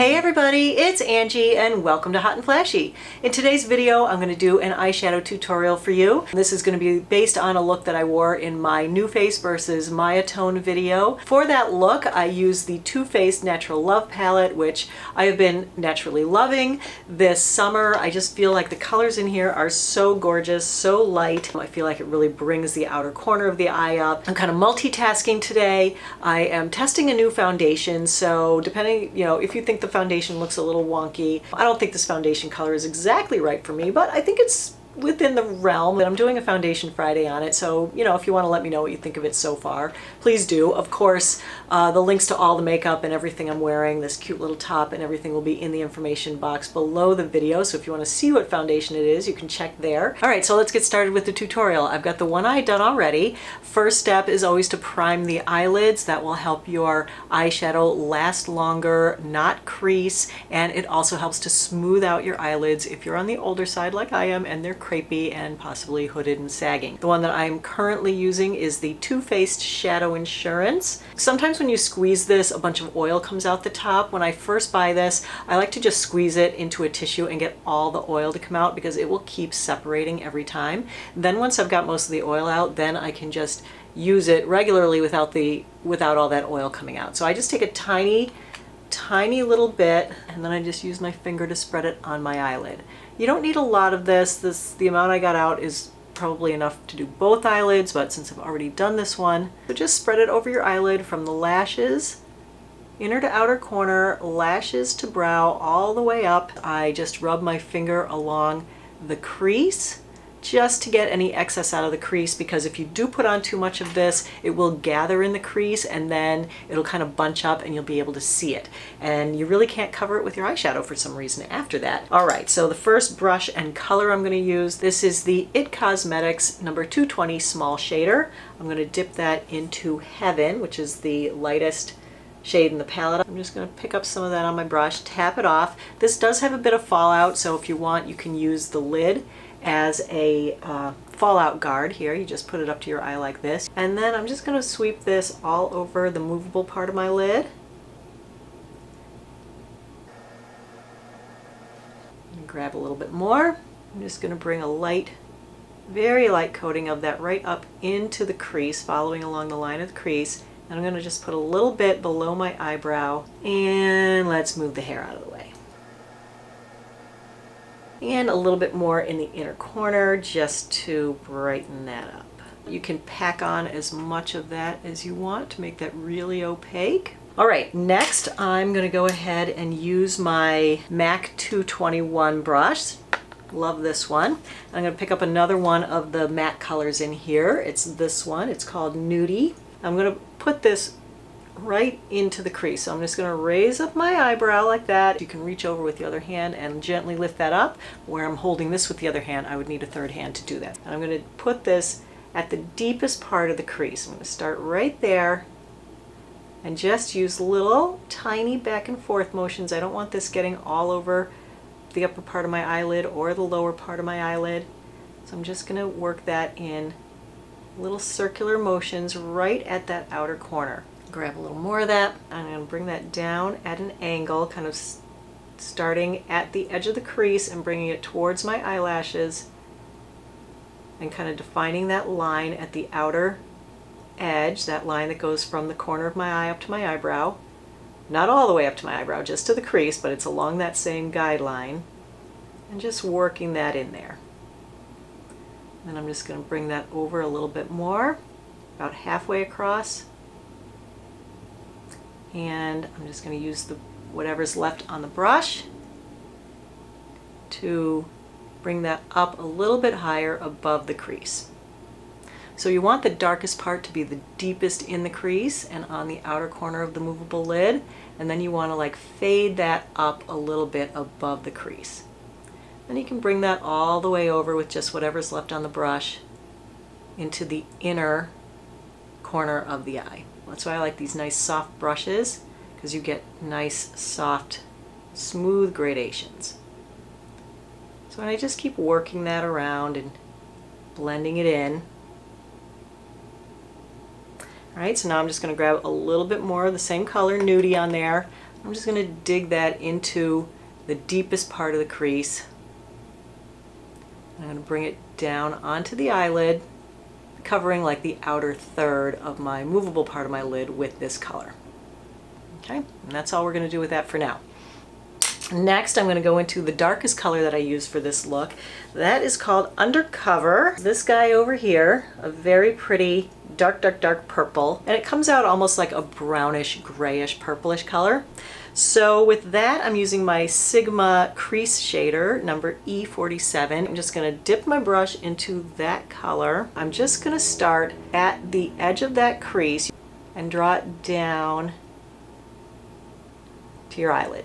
Hey everybody, it's Angie and welcome to Hot and Flashy. In today's video, I'm going to do an eyeshadow tutorial for you. This is going to be based on a look that I wore in my New Face versus Maya Tone video. For that look, I used the Too Faced Natural Love palette, which I have been naturally loving this summer. I just feel like the colors in here are so gorgeous, so light. I feel like it really brings the outer corner of the eye up. I'm kind of multitasking today. I am testing a new foundation, so depending, if you think the foundation looks a little wonky. I don't think this foundation color is exactly right for me, but I think it's within the realm. And I'm doing a foundation Friday on it, so if you want to let me know what you think of it so far, please do. Of course, the links to all the makeup and everything I'm wearing, this cute little top and everything, will be in the information box below the video, so if you want to see what foundation it is, you can check there. Alright, so let's get started with the tutorial. I've got the one eye done already. First step is always to prime the eyelids. That will help your eyeshadow last longer, not crease, and it also helps to smooth out your eyelids if you're on the older side like I am and they're crepey and possibly hooded and sagging. The one that I'm currently using is the Too Faced Shadow Insurance. Sometimes when you squeeze this, a bunch of oil comes out the top. When I first buy this, I like to just squeeze it into a tissue and get all the oil to come out because it will keep separating every time. Then once I've got most of the oil out, then I can just use it regularly without all that oil coming out. So I just take a tiny little bit and then I just use my finger to spread it on my eyelid. You don't need a lot of this. The amount I got out is probably enough to do both eyelids, but since I've already done this one, so just spread it over your eyelid from the lashes, inner to outer corner, lashes to brow, all the way up. I just rub my finger along the crease just to get any excess out of the crease, because if you do put on too much of this, it will gather in the crease and then it'll kind of bunch up and you'll be able to see it. And you really can't cover it with your eyeshadow for some reason after that. Alright, so the first brush and color I'm going to use, this is the IT Cosmetics number 220 Small Shader. I'm going to dip that into Heaven, which is the lightest shade in the palette. I'm just going to pick up some of that on my brush, tap it off. This does have a bit of fallout, so if you want, you can use the lid as a fallout guard here. You just put it up to your eye like this. And then I'm just going to sweep this all over the movable part of my lid. And grab a little bit more. I'm just going to bring a light, very light coating of that right up into the crease, following along the line of the crease. And I'm going to just put a little bit below my eyebrow, and let's move the hair out of the way. And a little bit more in the inner corner just to brighten that up. You can pack on as much of that as you want to make that really opaque. Alright, next I'm going to go ahead and use my MAC 221 brush. Love this one. I'm going to pick up another one of the matte colors in here. It's this one. It's called Nudie. I'm going to put this right into the crease. So I'm just going to raise up my eyebrow like that. You can reach over with the other hand and gently lift that up. Where I'm holding this with the other hand, I would need a third hand to do that. And I'm going to put this at the deepest part of the crease. I'm going to start right there and just use little tiny back and forth motions. I don't want this getting all over the upper part of my eyelid or the lower part of my eyelid. So I'm just going to work that in little circular motions right at that outer corner. Grab a little more of that. I'm going to bring that down at an angle, kind of starting at the edge of the crease and bringing it towards my eyelashes and kind of defining that line at the outer edge, that line that goes from the corner of my eye up to my eyebrow. Not all the way up to my eyebrow, just to the crease, but it's along that same guideline, and just working that in there. And I'm just going to bring that over a little bit more, about halfway across. And I'm just going to use whatever's left on the brush to bring that up a little bit higher above the crease. So you want the darkest part to be the deepest in the crease and on the outer corner of the movable lid, and then you want to fade that up a little bit above the crease. Then you can bring that all the way over with just whatever's left on the brush into the inner corner of the eye. That's why I like these nice soft brushes, because you get nice, soft, smooth gradations. So I just keep working that around and blending it in. Alright, so now I'm just going to grab a little bit more of the same color, Nudie, on there. I'm just going to dig that into the deepest part of the crease. I'm going to bring it down onto the eyelid, covering like the outer third of my movable part of my lid with this color. Okay, and that's all we're going to do with that for now. Next, I'm going to go into the darkest color that I use for this look. That is called Undercover. This guy over here, a very pretty dark, dark, dark purple, and it comes out almost like a brownish, grayish, purplish color. So with that, I'm using my Sigma crease shader, number E47. I'm just going to dip my brush into that color. I'm just going to start at the edge of that crease and draw it down to your eyelid.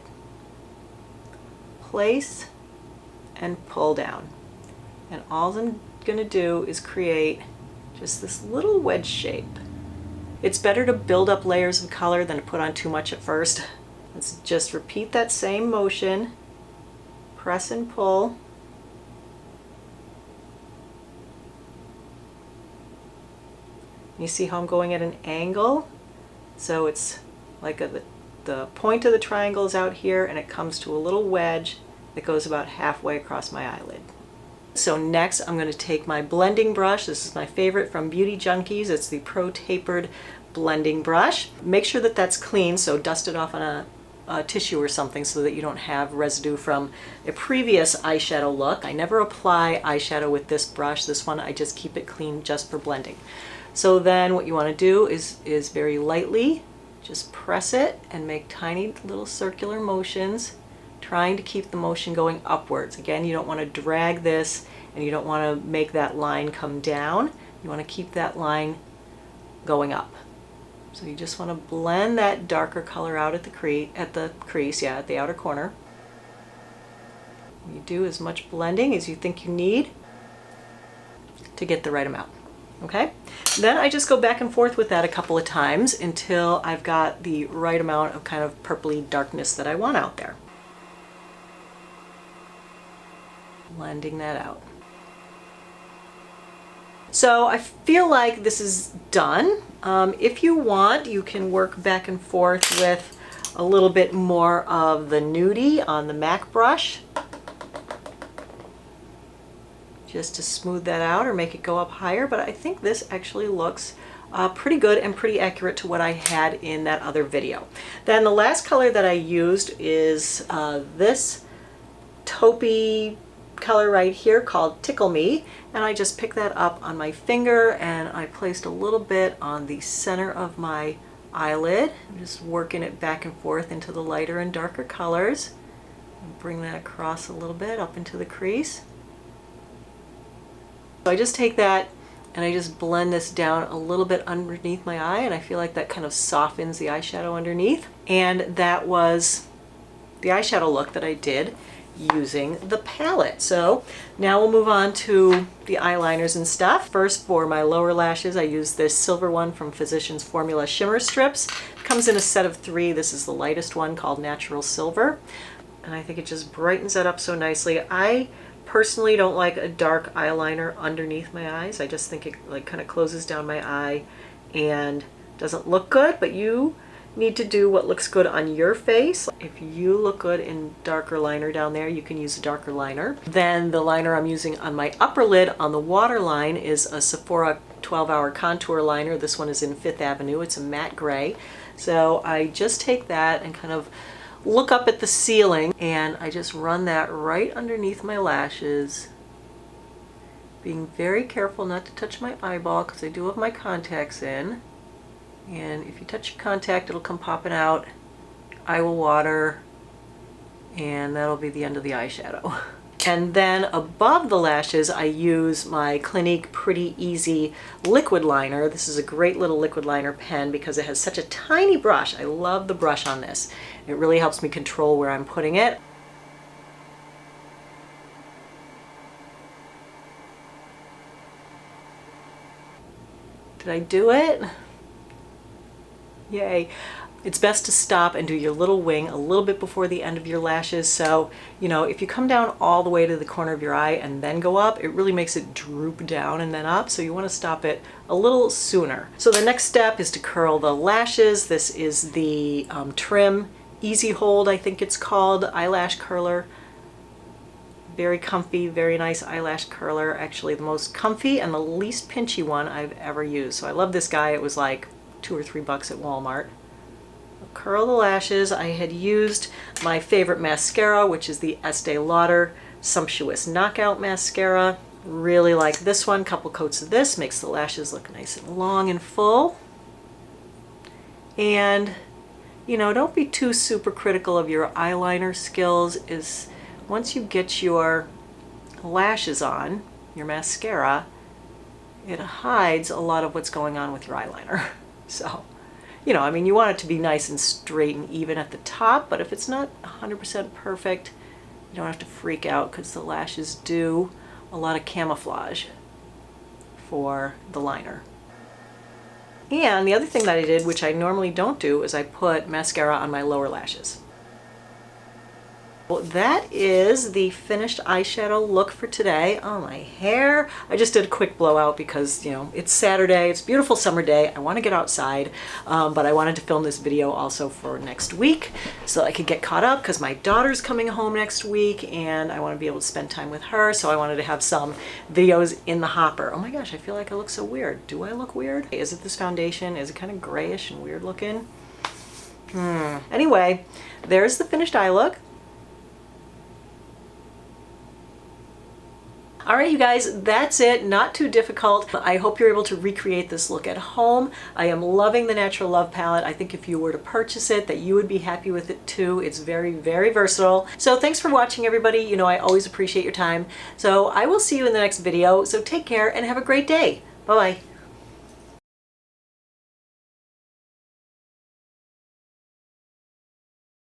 Place and pull down. And all I'm going to do is create just this little wedge shape. It's better to build up layers of color than to put on too much at first. Let's just repeat that same motion. Press and pull. You see how I'm going at an angle? So it's like the point of the triangle is out here and it comes to a little wedge that goes about halfway across my eyelid. So next I'm going to take my blending brush. This is my favorite from Beauty Junkies. It's the Pro Tapered blending brush. Make sure that that's clean, so dust it off on a tissue or something so that you don't have residue from a previous eyeshadow look. I never apply eyeshadow with this brush. This one I just keep it clean just for blending. So then what you want to do is very lightly just press it and make tiny little circular motions, trying to keep the motion going upwards. Again, you don't want to drag this and you don't want to make that line come down. You want to keep that line going up. So you just want to blend that darker color out at the crease, at the outer corner. You do as much blending as you think you need to get the right amount. Okay? Then I just go back and forth with that a couple of times until I've got the right amount of kind of purpley darkness that I want out there. Blending that out. So I feel like this is done. If you want, you can work back and forth with a little bit more of the nudie on the MAC brush, just to smooth that out or make it go up higher, but I think this actually looks pretty good and pretty accurate to what I had in that other video. Then the last color that I used is this taupey color right here called Tickle Me, and I just picked that up on my finger and I placed a little bit on the center of my eyelid. I'm just working it back and forth into the lighter and darker colors. And bring that across a little bit up into the crease. So I just take that and I just blend this down a little bit underneath my eye, and I feel like that kind of softens the eyeshadow underneath. And that was the eyeshadow look that I did using the palette. So now we'll move on to the eyeliners and stuff. First, for my lower lashes, I use this silver one from Physicians Formula Shimmer Strips. It comes in a set of 3. This is the lightest one called Natural Silver, and I think it just brightens that up so nicely. I personally don't like a dark eyeliner underneath my eyes. I just think it like kind of closes down my eye and doesn't look good, but you need to do what looks good on your face. If you look good in darker liner down there, you can use a darker liner. Then the liner I'm using on my upper lid on the waterline is a Sephora 12-hour contour liner. This one is in 5th Avenue. It's a matte gray. So I just take that and kind of look up at the ceiling, and I just run that right underneath my lashes, being very careful not to touch my eyeball because I do have my contacts in. And if you touch your contact, it'll come popping out. Eye will water, and that'll be the end of the eyeshadow. And then above the lashes, I use my Clinique Pretty Easy liquid liner. This is a great little liquid liner pen because it has such a tiny brush. I love the brush on this. It really helps me control where I'm putting it. Did I do it? Yay. It's best to stop and do your little wing a little bit before the end of your lashes. So, you know, if you come down all the way to the corner of your eye and then go up, it really makes it droop down and then up. So you want to stop it a little sooner. So the next step is to curl the lashes. This is the trim Easy Hold, I think it's called, eyelash curler. Very comfy, very nice eyelash curler. Actually the most comfy and the least pinchy one I've ever used. So I love this guy. It was like $2 or $3 at Walmart. Curl the lashes. I had used my favorite mascara, which is the Estee Lauder Sumptuous Knockout Mascara. Really like this one. Couple coats of this makes the lashes look nice and long and full. And you know, don't be too super critical of your eyeliner skills. Once you get your lashes on, your mascara, it hides a lot of what's going on with your eyeliner. So, you know, I mean, you want it to be nice and straight and even at the top, but if it's not 100% perfect, you don't have to freak out because the lashes do a lot of camouflage for the liner. And the other thing that I did, which I normally don't do, is I put mascara on my lower lashes. Well, that is the finished eyeshadow look for today. Oh, my hair. I just did a quick blowout because, you know, it's Saturday. It's a beautiful summer day. I want to get outside, but I wanted to film this video also for next week so I could get caught up because my daughter's coming home next week and I want to be able to spend time with her. So I wanted to have some videos in the hopper. Oh my gosh, I feel like I look so weird. Do I look weird? Is it this foundation? Is it kind of grayish and weird looking? Anyway, there's the finished eye look. All right, you guys, that's it. Not too difficult. I hope you're able to recreate this look at home. I am loving the Natural Love palette. I think if you were to purchase it, that you would be happy with it too. It's very, very versatile. So thanks for watching, everybody. You know, I always appreciate your time. So I will see you in the next video. So take care and have a great day. Bye-bye.